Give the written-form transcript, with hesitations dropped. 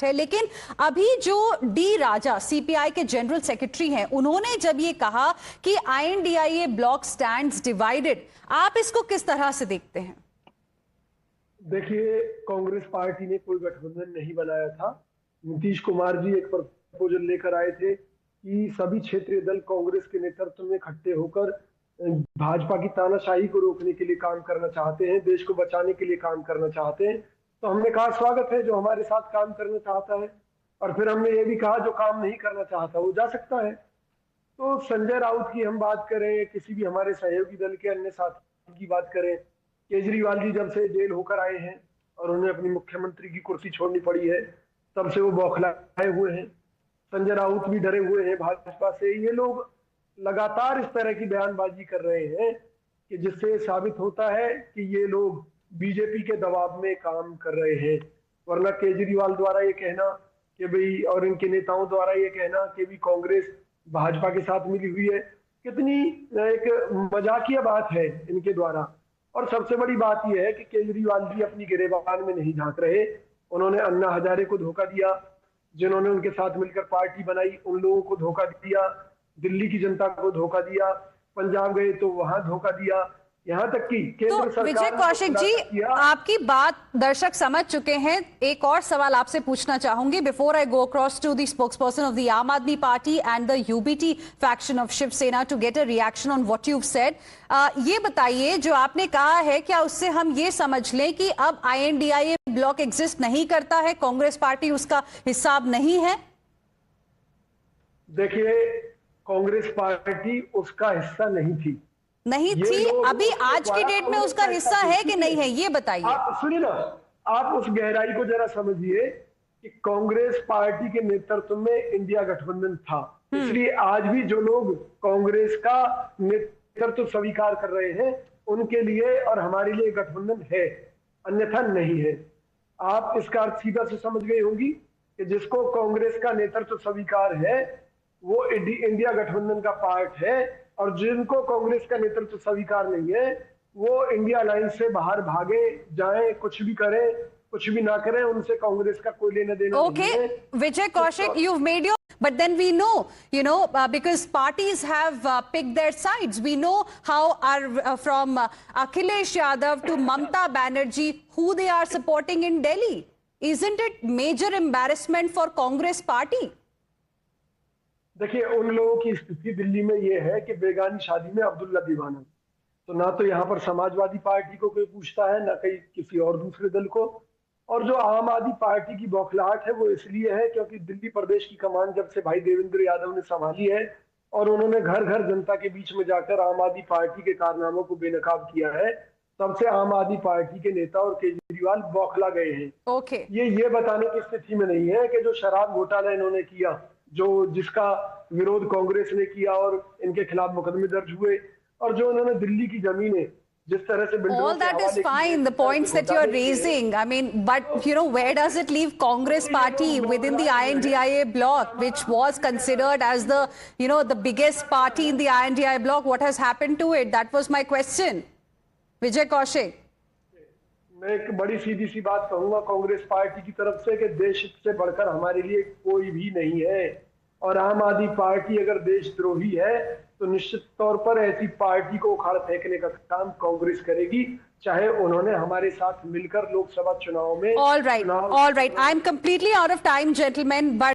है। लेकिन अभी जो डी राजा सीपीआई के जनरल सेक्रेटरी हैं, उन्होंने जब ये कहा कि आईएनडीआईए ब्लॉक स्टैंड्स डिवाइडेड, आप इसको किस तरह से देखते हैं? देखिए, कांग्रेस पार्टी ने कोई गठबंधन नहीं बनाया था। नीतीश कुमार जी एक प्रपोजल लेकर आए थे कि सभी क्षेत्रीय दल कांग्रेस के नेतृत्व में इकट्ठे होकर भाजपा की तानाशाही को रोकने के लिए काम करना चाहते हैं, देश को बचाने के लिए काम करना चाहते हैं। तो हमने कहा स्वागत है जो हमारे साथ काम करना चाहता है, और फिर हमने ये भी कहा जो काम नहीं करना चाहता वो जा सकता है। तो संजय राउत की हम बात करें, किसी भी हमारे सहयोगी दल के अन्य साथी की बात करें, केजरीवाल जी जब से जेल होकर आए हैं और उन्हें अपनी मुख्यमंत्री की कुर्सी छोड़नी पड़ी है, तब से वो बौखलाए हुए हैं। संजय राउत भी डरे हुए हैं भाजपा से। ये लोग लगातार इस तरह की बयानबाजी कर रहे हैं कि जिससे साबित होता है कि ये लोग बीजेपी के दबाव में काम कर रहे हैं। वरना केजरीवाल द्वारा ये कहना कि भाई, और इनके नेताओं द्वारा ये कहना कि भी कांग्रेस भाजपा के साथ मिली हुई है, कितनी एक मजाकिया बात है इनके द्वारा। और सबसे बड़ी बात यह है कि केजरीवाल जी अपनी गिरेबान में नहीं झांक रहे। उन्होंने अन्ना हजारे को धोखा दिया, जिन्होंने उनके साथ मिलकर पार्टी बनाई उन लोगों को धोखा दिया, दिल्ली की जनता को धोखा दिया, पंजाब गए तो वहां धोखा दिया, यहाँ तक कि केंद्र सरकार। विजय कौशिक जी, आपकी बात दर्शक समझ चुके हैं। एक और सवाल आपसे पूछना चाहूंगी before I go across to the spokesperson of the Aam Aadmi party and the UBT faction of Shiv Sena to get a reaction on what you said. ये बताइए, जो आपने कहा है, क्या उससे हम ये समझ लें कि अब आईएनडीआईए ब्लॉक एग्जिस्ट नहीं करता है, कांग्रेस पार्टी उसका हिस्सा अब नहीं है? देखिए, कांग्रेस पार्टी उसका हिस्सा नहीं थी। अभी आज की डेट में उसका हिस्सा है कि नहीं है, ये बताइए। आप सुनिए ना, आप उस गहराई को जरा समझिए कि कांग्रेस पार्टी के नेतृत्व में इंडिया गठबंधन था, इसलिए आज भी जो लोग कांग्रेस का नेतृत्व स्वीकार कर रहे हैं उनके लिए और हमारे लिए गठबंधन है, अन्यथा नहीं है। आप इसका अर्थ सीधा से समझ गए होंगी कि जिसको कांग्रेस का नेतृत्व स्वीकार है वो इंडिया गठबंधन का पार्ट है, और जिनको कांग्रेस का नेतृत्व स्वीकार नहीं है वो इंडिया अलायंस से बाहर भागे जाएं, कुछ भी करें कुछ भी ना करें, उनसे कांग्रेस का कोई लेना देना नहीं है। Vijay Kaushik, you've made your, but then we know, because parties have picked their sides. We know how from Akhilesh Yadav to Mamta Banerjee, who they are supporting in Delhi. Isn't it major embarrassment for Congress party? देखिए, उन लोगों की स्थिति दिल्ली में ये है कि बेगानी शादी में अब्दुल्ला दीवाना। तो ना तो यहाँ पर समाजवादी पार्टी को कोई पूछता है, ना कहीं किसी और दूसरे दल को। और जो आम आदमी पार्टी की बौखलाहट है वो इसलिए है क्योंकि दिल्ली प्रदेश की कमान जब से भाई देवेंद्र यादव ने संभाली है और उन्होंने घर घर जनता के बीच में जाकर आम आदमी पार्टी के कारनामों को बेनकाब किया है, तब से आम आदमी पार्टी के नेता और केजरीवाल बौखला गए हैं। ये बताने की स्थिति में नहीं है कि जो शराब घोटाला इन्होंने किया, जिसका विरोध कांग्रेस ने किया और इनके खिलाफ मुकदमे दर्ज हुए, और जो उन्होंने दिल्ली की जमीनें जिस तरह से all that is fine, the points that you're raising, I mean, but where does it leave Congress party within the INDIA bloc, which was considered as the the biggest party in the INDIA bloc? What has happened to it? That was my question. Vijay Kaushik, मैं एक बड़ी सीधी सी बात कहूंगा Congress party की तरफ से कि देश से बढ़कर हमारे लिए कोई भी नहीं है, और आम आदमी पार्टी अगर देशद्रोही है तो निश्चित तौर पर ऐसी पार्टी को उखाड़ फेंकने का काम कांग्रेस करेगी, चाहे उन्होंने हमारे साथ मिलकर लोकसभा चुनाव में all right, I am completely out of time, gentlemen, but